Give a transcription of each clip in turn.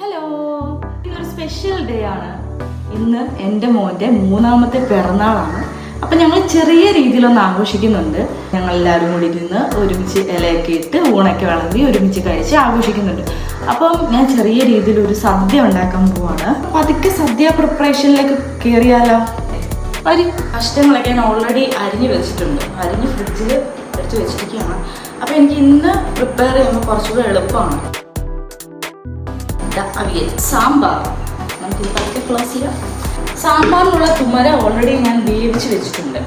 Hello, ഇതൊരു special day ആണ്. ഇന്ന് എൻ്റെ മോൻ്റെ മൂന്നാമത്തെ പിറന്നാളാണ്. അപ്പം ഞങ്ങൾ ചെറിയ രീതിയിലൊന്ന് ആഘോഷിക്കുന്നുണ്ട്. ഞങ്ങൾ എല്ലാവരും കൂടി ഇരുന്ന് ഒരുമിച്ച് ഇലയൊക്കെ ഇട്ട് ഊണൊക്കെ വിളമ്പി ഒരുമിച്ച് കഴിച്ച് ആഘോഷിക്കുന്നുണ്ട്. അപ്പം ഞാൻ ചെറിയ രീതിയിൽ ഒരു സദ്യ ഉണ്ടാക്കാൻ പോവാണ്. പതുക്കെ സദ്യ പ്രിപ്പറേഷനിലേക്ക് കയറിയാലോ. ഒരു കഷ്ണങ്ങളൊക്കെ ഞാൻ ഓൾറെഡി അരിഞ്ഞ് വെച്ചിട്ടുണ്ട്. അരിഞ്ഞ് ഫ്രിഡ്ജിൽ എടുത്ത് വെച്ചിരിക്കുകയാണ്. അപ്പോൾ എനിക്ക് ഇന്ന് പ്രിപ്പയർ ചെയ്യുമ്പോൾ കുറച്ചുകൂടെ എളുപ്പമാണ്. അവിയൽ, സാമ്പാർ, നമുക്കിത് പതുക്കെ ക്ലോസ് ചെയ്യാം. സാമ്പാറിനുള്ള തുമര ഓൾറെഡി ഞാൻ വേവിച്ച് വെച്ചിട്ടുണ്ട്.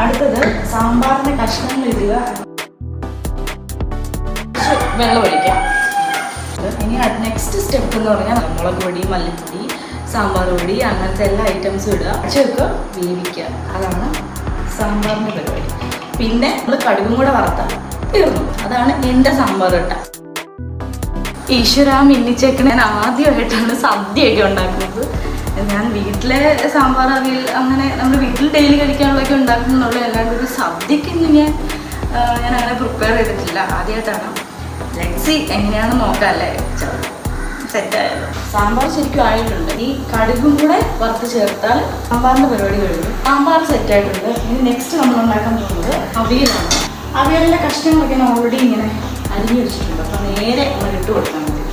അടുത്തത് സാമ്പാറിൻ്റെ കഷ്ണങ്ങൾ ഇടുക, വെള്ളം ഒഴിക്കാം. ഇനി നെക്സ്റ്റ് സ്റ്റെപ്പ് എന്ന് പറഞ്ഞാൽ മുളക് പൊടി, മല്ലിപ്പൊടി, സാമ്പാർ പൊടി, അങ്ങനത്തെ എല്ലാ ഐറ്റംസും ഇടുക, ചേർക്കുക, വേവിക്കുക. അതാണ് സാമ്പാറിൻ്റെ പരിപാടി. പിന്നെ നമ്മൾ കടുകും കൂടെ വറുത്താൽ തീർന്നു. അതാണ് എൻ്റെ സാമ്പാർ കേട്ട. ഈശ്വര, മിന്നിച്ചേക്കണ ഞാൻ ആദ്യമായിട്ടാണ് സദ്യയൊക്കെ ഉണ്ടാക്കുന്നത്. ഞാൻ വീട്ടിലെ സാമ്പാർ, അവിയൽ അങ്ങനെ നമ്മൾ വീട്ടിൽ ഡെയിലി കഴിക്കാനുള്ളതൊക്കെ ഉണ്ടാക്കുന്നുള്ളൂ. അല്ലാണ്ട് ഒരു സദ്യക്കൊന്നും ഞാൻ അങ്ങനെ പ്രിപ്പയർ ചെയ്തിട്ടില്ല. ആദ്യമായിട്ടാണ്. ലെക്സി എങ്ങനെയാണെന്ന് നോക്കാമല്ലേ. സെറ്റായാലും സാമ്പാർ ശരിക്കും ആയിട്ടുണ്ട്. ഈ കടുകും കൂടെ വറുത്ത് ചേർത്താൽ സാമ്പാറിൻ്റെ പരിപാടി കഴിഞ്ഞു. സാമ്പാർ സെറ്റായിട്ടുണ്ട്. ഇനി നെക്സ്റ്റ് നമ്മൾ ഉണ്ടാക്കാൻ പോകുന്നത് അവിയലാണ്. അവിയലിൻ്റെ കഷ്ണങ്ങളൊക്കെ ഞാൻ ഓൾറെഡി ഇങ്ങനെ അരിഞ്ഞു വെച്ചിട്ടുണ്ട്. അപ്പം നേരെ നമ്മൾ ഇട്ട് കൊടുത്താൽ മതി.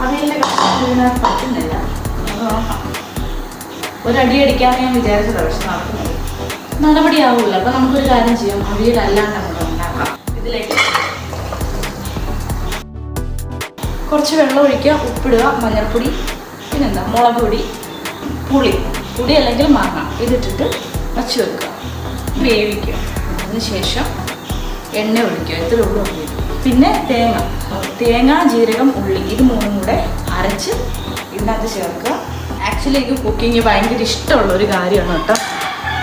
അവിയലിൻ്റെ കഷ്ണം ഇതിനകത്ത് പറ്റുന്നില്ല, നമുക്ക് നോക്കാം. ഒരടി അടിക്കാമെന്ന് ഞാൻ വിചാരിച്ചത്, പക്ഷെ നടക്കുന്നത് നടപടിയാവില്ല. അപ്പം നമുക്കൊരു കാര്യം ചെയ്യാം, അവിയലല്ലാണ്ട് നമുക്ക് ഉണ്ടാക്കാം. ഇതിലേക്ക് കുറച്ച് വെള്ളം ഒഴിക്കുക, ഉപ്പിടുക, മഞ്ഞൾപ്പൊടി, പിന്നെന്താ മുളക് പൊടി, പുളി അല്ലെങ്കിൽ മാങ്ങ ഇതിട്ടിട്ട് വച്ച് വെക്കുക, വേവിക്കുക. അതിനുശേഷം എണ്ണ ഒഴിക്കുക. ഇത്രയേ ഉള്ളൂ. പിന്നെ തേങ്ങ, ജീരകം, ഉള്ളി ഇത് മൂന്നും കൂടെ അരച്ച് ഇതിനകത്ത് ചേർക്കുക. ആക്ച്വലി എനിക്ക് കുക്കിങ് ഭയങ്കര ഇഷ്ടമുള്ളൊരു കാര്യമാണ് കേട്ടോ.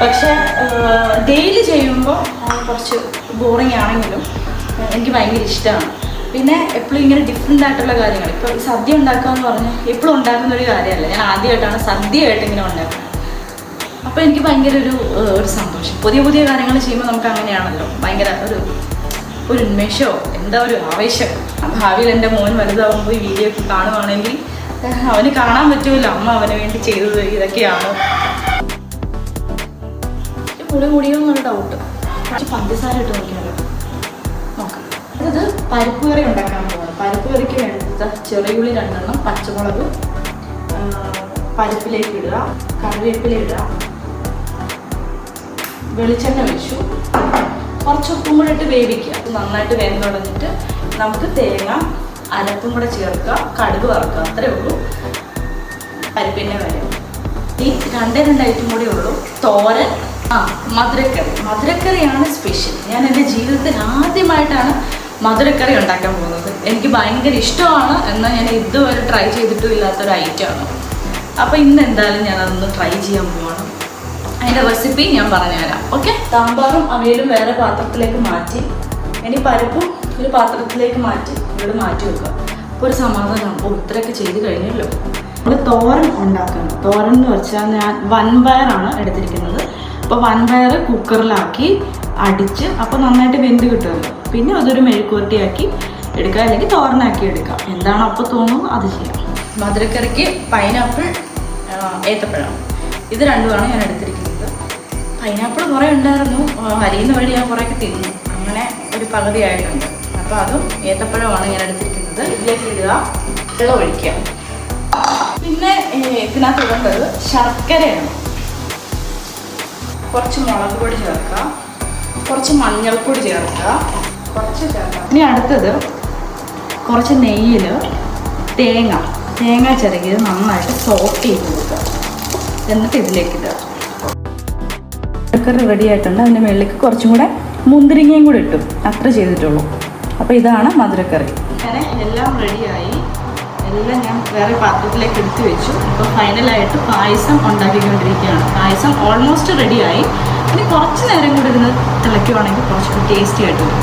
പക്ഷേ ഡെയിലി ചെയ്യുമ്പോൾ കുറച്ച് ബോറിങ് ആണെങ്കിലും എനിക്ക് ഭയങ്കര ഇഷ്ടമാണ്. പിന്നെ എപ്പോഴും ഇങ്ങനെ ഡിഫറെൻ്റ് ആയിട്ടുള്ള കാര്യങ്ങൾ, ഇപ്പോൾ ഈ സദ്യ ഉണ്ടാക്കുക എന്ന് പറഞ്ഞാൽ എപ്പോഴും ഉണ്ടാക്കുന്നൊരു കാര്യമല്ല. ഞാൻ ആദ്യമായിട്ടാണ് സദ്യയായിട്ട് ഇങ്ങനെ ഉണ്ടാക്കുന്നത്. അപ്പോൾ എനിക്ക് ഭയങ്കര ഒരു സന്തോഷം. പുതിയ കാര്യങ്ങൾ ചെയ്യുമ്പോൾ നമുക്ക് അങ്ങനെയാണല്ലോ, ഭയങ്കര ഒരു ഉന്മേഷമോ എന്താ ഒരു ആവേശം. ഭാവിയിൽ എൻ്റെ മോൻ വലുതാവുമ്പോൾ ഈ വീഡിയോ ഒക്കെ കാണുവാണെങ്കിൽ അവന് കാണാൻ പറ്റുമല്ലോ അമ്മ അവന് വേണ്ടി ചെയ്തത് ഇതൊക്കെയാണ്. പുളി മുടിയോ എന്നൊരു ഡൗട്ട്. കുറച്ച് പഞ്ചസാര ഇട്ട് നോക്കിയാലോ, നോക്കാം. ഇത് പരിപ്പ് കറി ഉണ്ടാക്കാൻ പോകുന്നത്. പരിപ്പ് കറിക്ക് വേണ്ട ചെറിയുള്ളി 2 എണ്ണം, പച്ചമുളക് പരിപ്പിലേക്ക് ഇടുക, കറിവേപ്പില ഇടുക, വെളിച്ചെണ്ണ ഒഴിച്ചു, കുറച്ച് ഉപ്പും കൂടെ ഇട്ട് വേവിക്കുക. നന്നായിട്ട് വെന്തുടഞ്ഞിട്ട് നമുക്ക് തേങ്ങ അരപ്പും കൂടെ ചേർക്കുക, കടുക് വറുക്കുക. അത്രേ ഉള്ളൂ പരിപ്പിൻ്റെ കാര്യം. ഈ 2 ഐറ്റം കൂടെ ഉള്ളൂ. തോരൻ, മധുരക്കറിയാണ് സ്പെഷ്യൽ. ഞാൻ എൻ്റെ ജീവിതത്തിൽ ആദ്യമായിട്ടാണ് മധുരക്കറി ഉണ്ടാക്കാൻ പോകുന്നത്. എനിക്ക് ഭയങ്കര ഇഷ്ടമാണ്, എന്നാൽ ഞാൻ ഇതുവരെ ട്രൈ ചെയ്തിട്ടും ഇല്ലാത്തൊരു ഐറ്റമാണ്. അപ്പോൾ ഇന്ന് എന്തായാലും ഞാനതൊന്ന് ട്രൈ ചെയ്യാൻ പോവാണ്. അതിൻ്റെ റെസിപ്പി ഞാൻ പറഞ്ഞുതരാം. ഓക്കെ. സാമ്പാറും അവിയലും വേറെ പാത്രത്തിലേക്ക് മാറ്റി, ഇനി പരിപ്പും ഒരു പാത്രത്തിലേക്ക് മാറ്റി ഇവിടെ മാറ്റി വെക്കുക. അപ്പോൾ ഒരു സമാധാനം. അപ്പോൾ ഇത്രയൊക്കെ ചെയ്ത് കഴിഞ്ഞല്ലോ. നമ്മൾ തോരൻ ഉണ്ടാക്കണം. തോരൻ എന്ന് വെച്ചാൽ ഞാൻ വൻപയറാണ് എടുത്തിരിക്കുന്നത്. അപ്പോൾ വൻപയർ കുക്കറിലാക്കി അടിച്ച് അപ്പോൾ നന്നായിട്ട് വെന്ത് കിട്ടുമല്ലോ. പിന്നെ അതൊരു മെഴുക്കുവരട്ടിയാക്കി എടുക്കുക, അല്ലെങ്കിൽ തോരനാക്കി എടുക്കുക. എന്താണ് അപ്പോൾ തോന്നുന്നത് അത് ചെയ്യാം. മധുരക്കറിക്ക് പൈനാപ്പിൾ, ഏത്തപ്പഴം ഇത് രണ്ടുമാണ് ഞാൻ എടുത്തിരിക്കുന്നത്. പൈനാപ്പിൾ കുറേ ഉണ്ടായിരുന്നു, അരിയുന്ന വഴി ഞാൻ കുറേയൊക്കെ തിന്നു. അങ്ങനെ ഒരു പകുതി ആയിട്ടുണ്ട്. അപ്പോൾ അതും ഏത്തപ്പഴമാണ് ഞാൻ എടുത്തിരിക്കുന്നത്. ഇതിലേക്ക് ഇടുക, വെള്ളം ഒഴിക്കുക. പിന്നെ ഇതിനകത്ത് ഇടേണ്ടത് ശർക്കരയാണ്. കുറച്ച് മുളക് പൊടി ചേർക്കുക, കുറച്ച് മഞ്ഞൾപ്പൊടി ചേർക്കുക, കുറച്ച് ചേർക്കുക. ഇനി അടുത്തത് കുറച്ച് നെയ്യിൽ തേങ്ങ ചിരകിയത് നന്നായിട്ട് സോട്ട് ചെയ്ത് കൊടുക്കുക. എന്നിട്ട് ഇതിലേക്ക് ഇടുക. ശർക്കര റെഡി ആയിട്ടുണ്ട്. അതിൻ്റെ മുകളിലേക്ക് കുറച്ചും കൂടെ മുന്തിരിങ്ങയും കൂടി ഇട്ടു. അത്ര ചെയ്തിട്ടുള്ളൂ. അപ്പോൾ ഇതാണ് മധുരക്കറി. അങ്ങനെ എല്ലാം റെഡിയായി. എല്ലാം ഞാൻ വേറെ പാത്രത്തിലേക്ക് എടുത്തു വെച്ചു. ഇപ്പോൾ ഫൈനലായിട്ട് പായസം ഉണ്ടാക്കിക്കൊണ്ടിരിക്കുകയാണ്. പായസം ഓൾമോസ്റ്റ് റെഡിയായി. ഇനി കുറച്ച് നേരം കൂടി ഇരുന്ന് തിളയ്ക്കുവാണെങ്കിൽ കുറച്ചുകൂടി ടേസ്റ്റി ആയിട്ട് വരും.